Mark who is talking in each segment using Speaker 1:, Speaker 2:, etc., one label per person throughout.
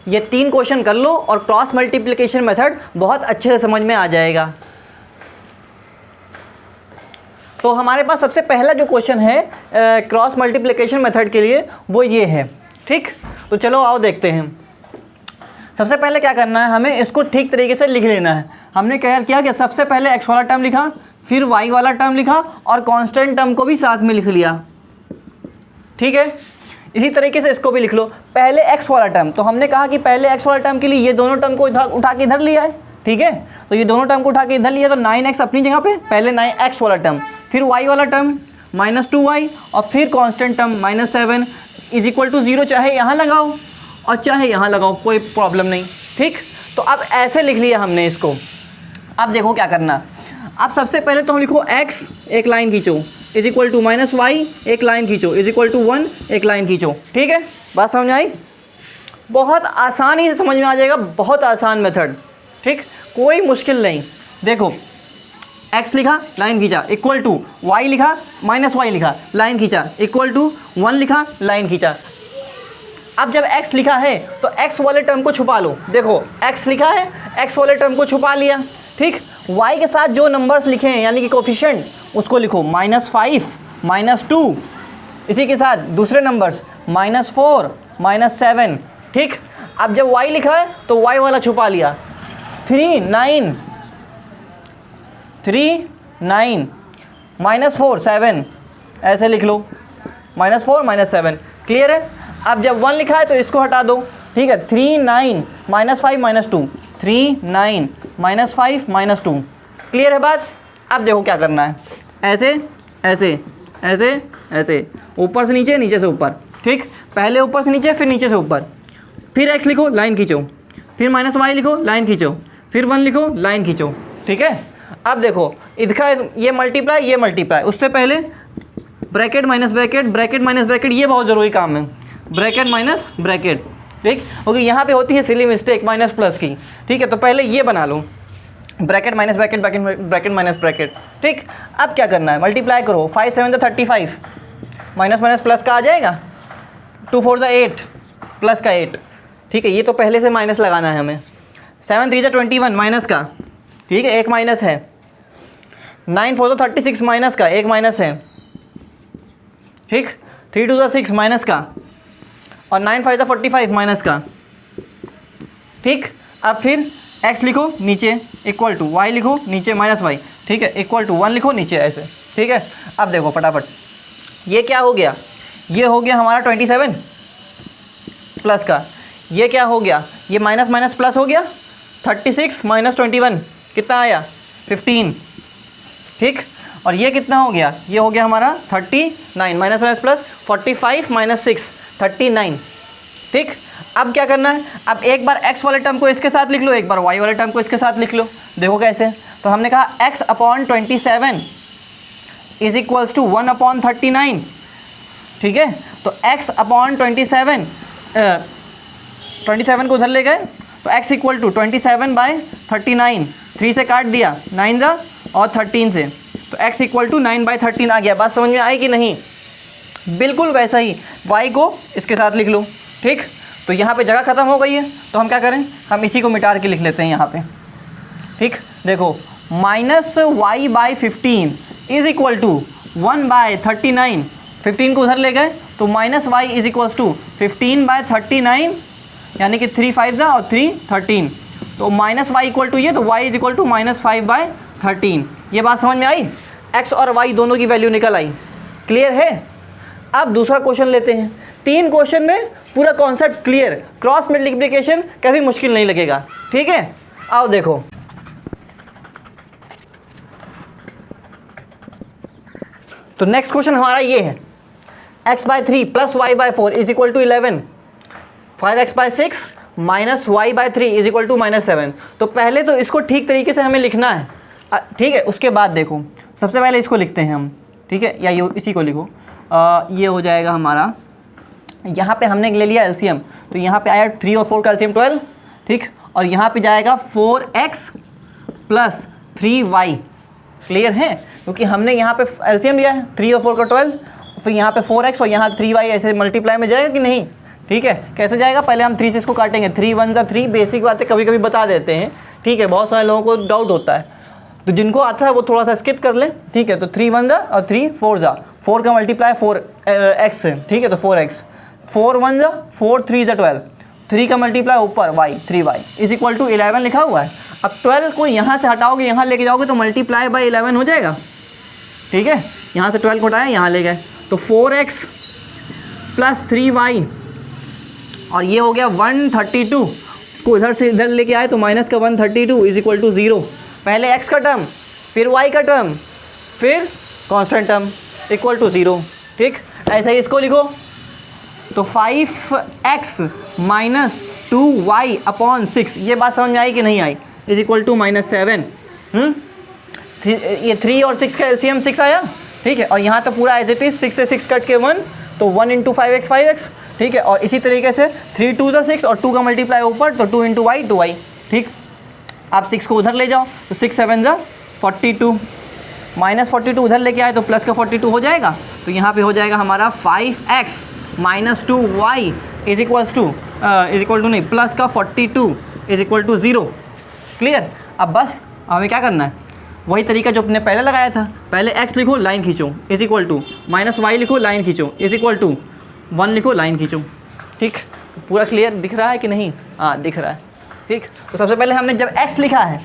Speaker 1: ये 3 क्वेश्चन कर लो और क्रॉस मल्टीप्लिकेशन मेथड बहुत अच्छे से समझ में आ जाएगा। तो हमारे पास सबसे पहला जो क्वेश्चन है क्रॉस मल्टीप्लिकेशन मेथड के लिए वो ये है। ठीक, तो चलो आओ देखते हैं। सबसे पहले क्या करना है, हमें इसको ठीक तरीके से लिख लेना है। हमने क्या किया कि सबसे पहले x वाला टर्म लिखा, फिर y वाला टर्म लिखा और कांस्टेंट टर्म को भी साथ में लिख लिया। ठीक है, इसी तरीके से इसको भी लिख लो। पहले x वाला टर्म, तो हमने कहा कि पहले x वाला टर्म के लिए ये दोनों टर्म को इधर उठा के इधर लिया है। ठीक है, तो ये दोनों टर्म को उठा के इधर लिया, तो 9x अपनी जगह पे, पहले 9x वाला टर्म, फिर y वाला टर्म -2y और फिर constant term -7 is equal to 0। चाहे यहाँ लगाओ और चाहे यहाँ लगाओ, कोई प्रॉब्लम नहीं। ठीक, तो अब ऐसे लिख लिया हमने इसको। अब देखो क्या करना। अब सबसे पहले तो हम लिखो x, एक लाइन खींचो, इज इक्वल टू -y, एक लाइन खींचो, इज इक्वल टू 1, एक लाइन खींचो। ठीक है, बात समझ आई? बहुत आसानी से समझ में आ जाएगा, बहुत आसान मेथड। ठीक, कोई मुश्किल नहीं। देखो x लिखा, लाइन खींचा, इक्वल टू y लिखा, -y लिखा, लाइन खींचा, इक्वल टू 1 लिखा, लाइन खींचा। अब जब x लिखा है तो x वाले टर्म को छुपा लो। देखो x लिखा है, x वाले टर्म को छुपा लिया। ठीक, y के साथ जो नंबर्स लिखे हैं यानी कि कोफिशिएंट, उसको लिखो -5, -2, इसी के साथ दूसरे नंबर्स -4, -7। ठीक, अब जब y लिखा है तो y वाला छुपा लिया। 3, 9, -4, 7, ऐसे लिख लो, -4, -7। क्लियर है? अब जब 1 लिखा है तो इसको हटा दो। ठीक है, 3, 9, -5, -2, 3, 9, -5, -2। क्लियर है बात? अब देखो क्या करना है, ऐसे ऐसे ऐसे ऐसे, ऊपर से नीचे, नीचे से ऊपर। ठीक, पहले ऊपर से नीचे, फिर नीचे से ऊपर, फिर x लिखो, लाइन खींचो, फिर -y लिखो, लाइन खींचो, फिर 1 लिखो, लाइन खींचो। ठीक है, अब देखो इसका ये मल्टीप्लाई, ये मल्टीप्लाई, उससे पहले bracket minus bracket, bracket minus bracket, ये बहुत ज़रूरी काम है, ब्रैकेट माइनस ब्रैकेट। ठीक, क्योंकि यहाँ पे होती है सिली मिस्टेक माइनस प्लस की। ठीक है, तो पहले ये बना लो, bracket minus bracket, bracket minus bracket. ठीक, अब क्या करना है, मल्टीप्लाई करो, 5 7 35, माइनस माइनस प्लस का आ जाएगा, 2 4 8, प्लस का 8। ठीक है, ये तो पहले से माइनस लगाना है हमें। 7 3 21, माइनस का। ठीक है, एक माइनस है। 9 4 36, माइनस का, एक माइनस है। ठीक, 3 2 6, माइनस का, और 9 5 45, माइनस का। ठीक, अब फिर x लिखो नीचे, इक्वल टू y लिखो नीचे, -y। ठीक है, इक्वल टू 1 लिखो नीचे, ऐसे। ठीक है, अब देखो फटाफट, ये क्या हो गया, ये हो गया हमारा 27 प्लस का, ये क्या हो गया, ये माइनस माइनस प्लस हो गया, 36 -21 कितना आया, 15। ठीक, और ये कितना हो गया, ये हो गया हमारा 39, माइनस माइनस प्लस 45 -6, 39। ठीक, अब क्या करना है, अब एक बार x वाले टर्म को इसके साथ लिख लो, एक बार y वाले टर्म को इसके साथ लिख लो। देखो कैसे, तो हमने कहा x/27 इज इक्वल्स टू 1/39। ठीक है, तो x/27, 27 को उधर ले गए, तो x इक्वल टू 27/39, 3 से काट दिया, 9 जा और 13 से, तो x इक्वल टू 9/13 आ गया। बात समझ में आई कि नहीं? बिल्कुल वैसा ही y को इसके साथ लिख लो। ठीक, तो यहाँ पे जगह ख़त्म हो गई है, तो हम क्या करें, हम इसी को मिटा के लिख लेते हैं यहाँ पे। ठीक, देखो -y/15 इज इक्वल टू 1/39, 15 को उधर ले गए, तो -y इज इक्वल्स टू 15/39, यानी कि 3 5 जा और 3 13, तो -y इक्वल टू ये, तो y इज इक्वल टू -5/13। ये बात समझ में आई? x और y दोनों की वैल्यू निकल आई। क्लियर है? अब दूसरा क्वेश्चन लेते हैं। 3 क्वेश्चन में पूरा कॉन्सेप्ट क्लियर, क्रॉस मल्टीप्लिकेशन कभी मुश्किल नहीं लगेगा। ठीक है, आओ देखो। तो नेक्स्ट क्वेश्चन हमारा ये है, x/3 + y/4 is equal to 11, 5x/6 - y/3 is equal to -7। तो पहले तो इसको ठीक तरीके से हमें लिखना है। ठीक है, उसके बाद देखो, सबसे पहले इसको लिखते हैं हम। ठीक है, या ये इसी को लिखो, ये हो जाएगा हमारा, यहाँ पे हमने ले लिया एलसीएम, तो यहाँ पे आया 3 और 4 का एलसीएम 12। ठीक, और यहाँ पे जाएगा 4x + 3y। क्लियर है? क्योंकि हमने यहाँ पे एलसीएम लिया है, 3 और 4 का 12, फिर यहाँ पे 4x और यहाँ 3y, ऐसे मल्टीप्लाई में जाएगा कि नहीं? ठीक है, कैसे जाएगा, पहले हम 3 से इसको काटेंगे, 3 1 जा 3, बेसिक बातें कभी कभी बता देते हैं, ठीक है, बहुत सारे लोगों को डाउट होता है, तो जिनको आता है वो थोड़ा सा स्किप कर लें, ठीक है। तो 3 1 जा और 3 4 जा, 4 का मल्टीप्लाई 4x है, ठीक है, तो 4x, 4 1 जा 4 3 जा 12, 3 का मल्टीप्लाई ऊपर y 3y is equal to 11 लिखा हुआ है। अब 12 को यहाँ से हटाओगे, यहाँ लेके जाओगे तो मल्टीप्लाई बाई 11 हो जाएगा, ठीक है, यहाँ से 12 को हटाया, यहाँ ले गए, तो 4x प्लस 3y और ये हो गया 132, इसको इधर से इधर लेके आए तो माइनस का 132 इज इक्वल टू 0, पहले x का टर्म, फिर y का टर्म, फिर कांस्टेंट टर्म इक्वल टू 0, ठीक। ऐसे ही इसको लिखो, तो 5x माइनस 2y अपॉन 6, ये बात समझ में आई कि नहीं आई, इज इक्वल टू -7। ये 3 और 6 का एलसीएम 6 आया, ठीक है, और यहाँ तो पूरा एज इट इज 6 से 6 कट के 1, तो 1 इंटू 5x 5x, ठीक है, और इसी तरीके से 3 2 जा 6 और 2 का मल्टीप्लाई ऊपर, तो 2 इंटू y 2y, ठीक। आप 6 को उधर ले जाओ तो 6 7 जा 42, माइनस 42 उधर लेके आए तो प्लस का 42 हो जाएगा, तो यहाँ पे हो जाएगा हमारा 5x minus 2y is equal to नहीं, प्लस का 42 इज इक्वल टू 0। क्लियर। अब बस हमें क्या करना है, वही तरीका जो अपने पहले लगाया था, पहले x लिखो लाइन खींचो is equal to, minus y लिखो लाइन खींचो इज इक्वल टू 1 लिखो लाइन खींचो, ठीक। पूरा क्लियर दिख रहा है कि नहीं, हाँ दिख रहा है, ठीक। तो सबसे पहले हमने जब x लिखा है,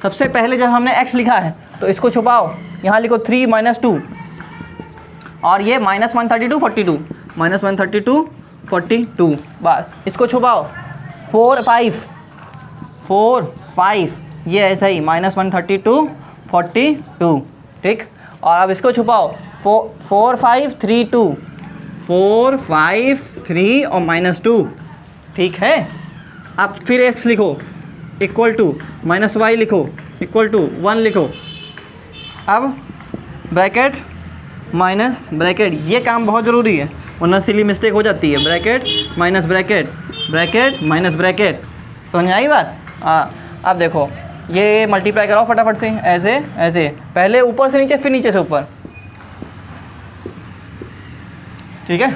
Speaker 1: सबसे पहले जब हमने x लिखा है तो इसको छुपाओ, यहाँ लिखो 3 - 2 और ये -132 42, -132 42, बस इसको छुपाओ, 4 5 ये ऐसा ही -132 42, ठीक। और अब इसको छुपाओ, 4 5 3 2, 4 5 3 और -2, ठीक है। अब फिर x लिखो इक्वल टू, माइनस वाई लिखो इक्वल टू 1 लिखो, अब ब्रैकेट माइनस ब्रैकेट, ये काम बहुत ज़रूरी है वरना सिली मिस्टेक हो जाती है, bracket minus bracket, bracket minus bracket, समझ आई बात। हाँ अब देखो ये मल्टीप्लाई कराओ फटाफट से, ऐसे पहले ऊपर से नीचे फिर नीचे से ऊपर, ठीक है।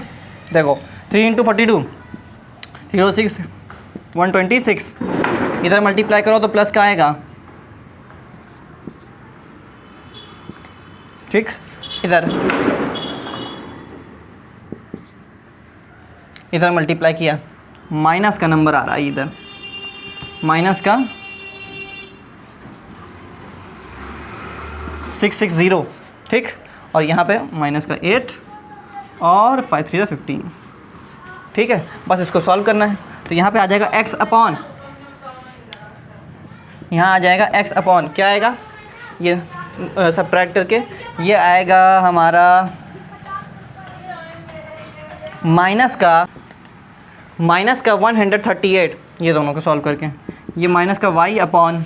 Speaker 1: देखो 3 × 42 06 126, इधर मल्टीप्लाई करो तो प्लस का आएगा, ठीक। इधर मल्टीप्लाई किया, माइनस का नंबर आ रहा है, इधर माइनस का 660, ठीक। और यहाँ पे माइनस का 8 और 5 3 15, ठीक है। बस इसको सॉल्व करना है, तो यहाँ पे आ जाएगा x अपॉन, यहाँ आ जाएगा x अपॉन, क्या आएगा, ये सबट्रैक्ट करके ये आएगा हमारा माइनस का 138, ये दोनों को सॉल्व करके, ये माइनस का y अपॉन,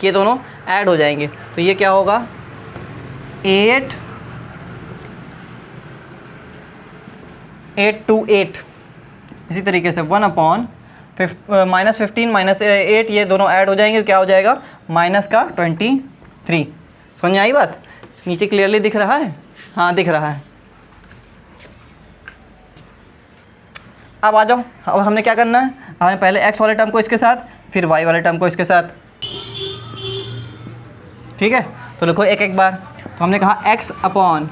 Speaker 1: ये दोनों ऐड हो जाएंगे, तो ये क्या होगा 8 to 8, इसी तरीके से 1 अपॉन -15 -8, ये दोनों ऐड हो जाएंगे, क्या हो जाएगा माइनस का 23। समझ आई बात, नीचे क्लियरली दिख रहा है, हाँ दिख रहा है। अब आ जाओ, अब हमने क्या करना है, हमें पहले x वाले टर्म को इसके साथ, फिर y वाले टर्म को इसके साथ, ठीक है। तो लिखो एक बार, तो हमने कहा x upon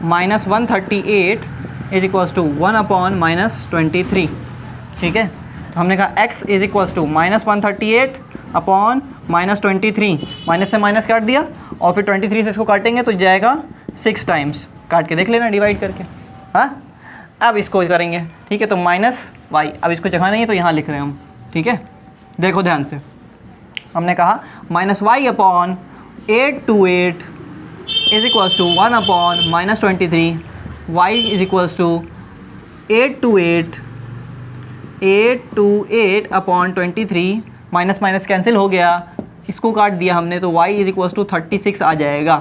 Speaker 1: -138 is equals to 1 upon -23, ठीक है। तो हमने कहा x is equals to -138 upon -23, minus से माइनस काट दिया और फिर 23 से इसको काटेंगे तो जाएगा 6 टाइम्स, काट के देख लेना डिवाइड करके, हाँ। अब इसको करेंगे, ठीक है, तो माइनस वाई, अब इसको जगह नहीं है तो यहाँ लिख रहे हैं हम, ठीक है। देखो ध्यान से, हमने कहा minus y upon 8 to 8 is equals to 1 upon -23, y is equals to 8 to 8 upon 23, minus minus cancel हो गया, इसको काट दिया हमने तो y इज इक्वल्स टू 36 आ जाएगा,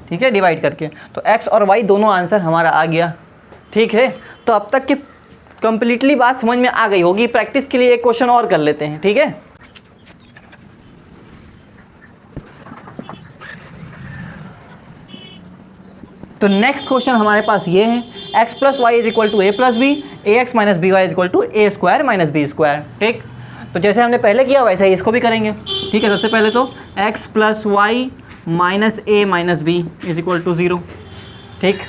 Speaker 1: ठीक है, डिवाइड करके। तो x और y दोनों आंसर हमारा आ गया, ठीक है। तो अब तक की कंप्लीटली बात समझ में आ गई होगी, प्रैक्टिस के लिए एक क्वेश्चन और कर लेते हैं, ठीक है। तो नेक्स्ट क्वेश्चन हमारे पास ये है, x plus y is equal to a plus b, a x minus b y is equal to a square minus b square. ठीक, तो जैसे हमने पहले किया वैसे ही इसको भी करेंगे। ठीक है, सबसे पहले तो x plus y minus a minus b is equal to 0। ठीक,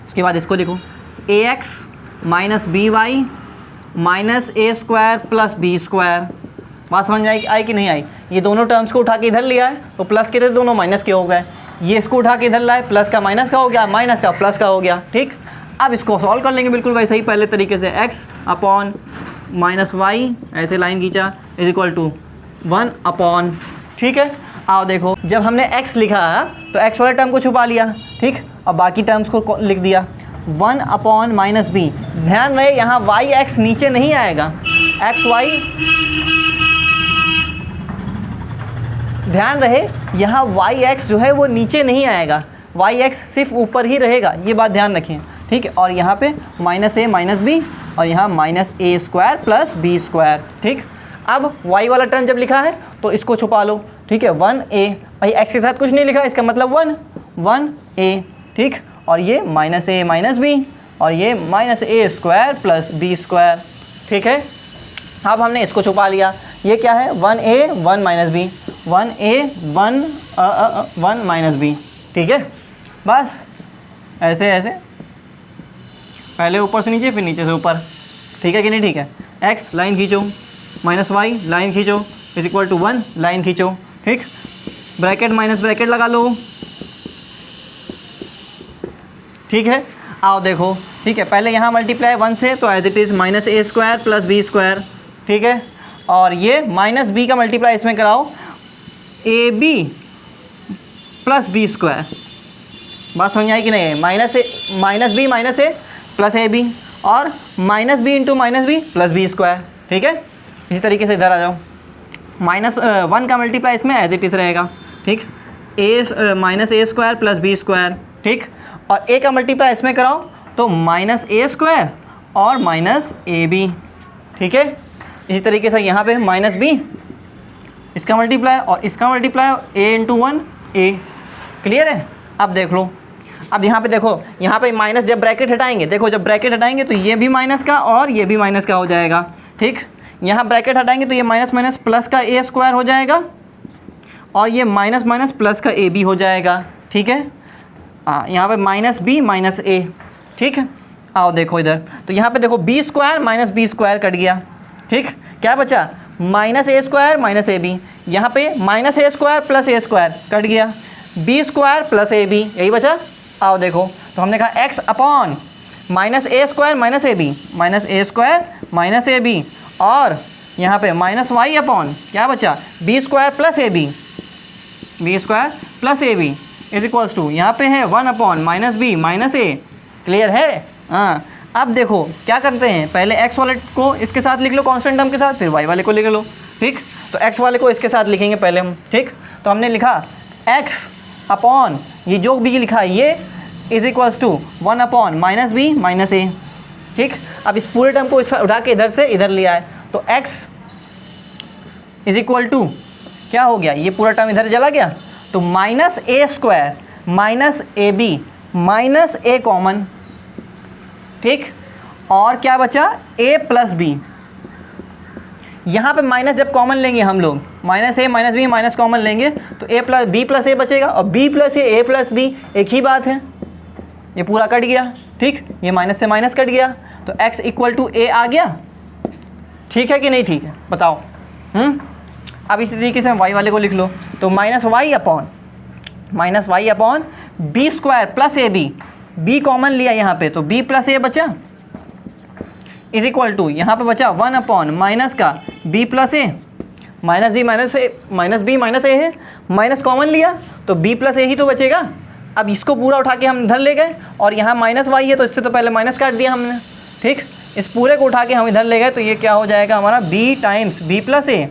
Speaker 1: उसके बाद इसको लिखो a x minus b y minus a square plus b square. बात समझ में आई कि नहीं आई? ये दोनों टर्म्स को उठा के इधर लिया है तो प्लस के थे, दोनों माइनस के हो गए। ये इसको उठा के इधर लाए, प्लस का माइनस का हो गया, माइनस का प्लस का हो गया। ठीक, अब इसको सॉल्व कर लेंगे बिल्कुल वैसे ही पहले तरीके से। x अपॉन माइनस वाई, ऐसे लाइन खींचा, इज इक्वल टू 1 अपॉन। ठीक है, आओ देखो, जब हमने x लिखा तो x वाले टर्म को छुपा लिया। ठीक, और बाकी टर्म्स को लिख दिया 1 अपॉन माइनस बी। ध्यान रहे यहाँ वाई एक्स नीचे नहीं आएगा, एक्स वाई, ध्यान रहे यहाँ वाई एक्स जो है वो नीचे नहीं आएगा, वाई एक्स सिर्फ ऊपर ही रहेगा, ये बात ध्यान रखें। ठीक है, और यहाँ पे माइनस ए माइनस बी और यहाँ minus a square plus b square. ठीक, अब वाई वाला टर्म जब लिखा है तो इसको छुपा लो। ठीक है, 1a, भाई एक्स के साथ कुछ नहीं लिखा, इसका मतलब 1a। ठीक, और ये माइनस ए माइनस बी और ये minus a square plus b square. ठीक है, अब हमने इसको छुपा लिया। ये क्या है? 1a 1 minus B, 1a 1 minus B. ठीक है, बस ऐसे ऐसे, पहले ऊपर से नीचे फिर नीचे से ऊपर। ठीक है कि नहीं? ठीक है, x लाइन खींचो, माइनस वाई लाइन खींचो, इज इक्वल टू 1 लाइन खींचो। ठीक, ब्रैकेट माइनस ब्रैकेट लगा लो। ठीक है, आओ देखो। ठीक है, पहले यहाँ मल्टीप्लाई 1 से तो as it is minus a square plus b square. ठीक है, और ये माइनस बी का मल्टीप्लाई इसमें कराओ, a b plus b square. बात समझ आई कि नहीं? Minus b minus a plus a b और minus b into minus b plus b square. ठीक है, इसी तरीके से इधर आ जाओ, माइनस 1 का मल्टीप्लाई इसमें एज इट इज़ रहेगा। ठीक, ए minus a square plus b square. ठीक, और ए का मल्टीप्लाई इसमें कराओ तो माइनस ए स्क्वायर और माइनस ए बी। ठीक है, इसी तरीके से यहाँ पे माइनस बी, इसका मल्टीप्लाई और इसका मल्टीप्लाई, ए इंटू 1 ए। क्लियर है? अब देख लो, अब यहाँ पे देखो, यहाँ पे माइनस जब ब्रैकेट हटाएंगे, देखो जब ब्रैकेट हटाएंगे तो ये भी माइनस का और ये भी माइनस का हो जाएगा। ठीक, यहाँ ब्रैकेट हटाएंगे तो ये माइनस माइनस प्लस का ए स्क्वायर हो जाएगा और ये माइनस माइनस प्लस का ए बी हो जाएगा। ठीक है, हाँ, यहाँ पे माइनस बी माइनस ए। ठीक है, आओ देखो इधर, तो यहाँ पे देखो b square minus b square cut गया। ठीक, क्या बचा? Minus a square minus a b. यहाँ पे minus a square plus a square cut गया, b square plus a b, यही बचा। आओ देखो, तो हमने कहा x अपॉन minus a square minus a b, minus a square minus a b, और यहाँ पे माइनस वाई अपॉन क्या बचा? B square plus a b, B square plus a b is equals to, यहाँ पे है 1 upon minus b minus a. Clear है? हाँ, अब देखो क्या करते हैं, पहले x वाले को इसके साथ लिख लो कांस्टेंट टर्म के साथ, फिर y वाले को लिख लो। ठीक, तो x वाले को इसके साथ लिखेंगे पहले हम। ठीक, तो हमने लिखा x अपॉन ये जो भी लिखा है ये is equals to 1 upon minus b minus a. ठीक, अब इस पूरे टर्म को उठा के इधर से इधर लिया है तो x इज इक्वल टू क्या हो गया? ये पूरा टर्म इधर चला गया तो minus a square minus a b minus a common. ठीक, और क्या बचा? a plus b. यहाँ पे माइनस जब कॉमन लेंगे हम लोग, minus a minus b minus common लेंगे तो a plus b plus a बचेगा और b plus a plus b एक ही बात है, ये पूरा कट गया। ठीक, ये माइनस से माइनस कट गया तो x इक्वल टू ए आ गया। ठीक है कि नहीं? ठीक है, बताओ। अब इसी तरीके से हम y वाले को लिख लो तो minus y upon b square plus a b, b common लिया यहाँ पे तो b प्लस ए बचा इज इक्वल टू यहाँ पे बचा 1 अपॉन माइनस का b प्लस ए, माइनस बी माइनस ए है, माइनस कॉमन लिया तो b प्लस ए ही तो बचेगा। अब इसको पूरा उठा के हम इधर ले गए और यहाँ माइनस वाई है तो इससे तो पहले माइनस काट दिया हमने। ठीक, इस पूरे को उठा के हम इधर ले गए तो ये क्या हो जाएगा हमारा b टाइम्स b प्लस ए।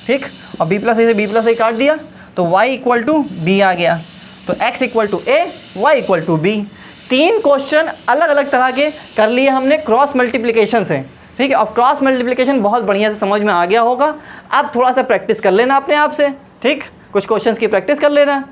Speaker 1: ठीक, और b प्लस ए से b प्लस ए काट दिया तो y इक्वल टू बी आ गया, तो x equal to a, y equal to b. 3 question अलग अलग तरह के कर लिए हमने क्रॉस मल्टीप्लिकेशन से। ठीक है, अब क्रॉस मल्टीप्लिकेशन बहुत बढ़िया से समझ में आ गया होगा। अब थोड़ा सा प्रैक्टिस कर लेना अपने आप से। ठीक, कुछ क्वेश्चंस की प्रैक्टिस कर लेना।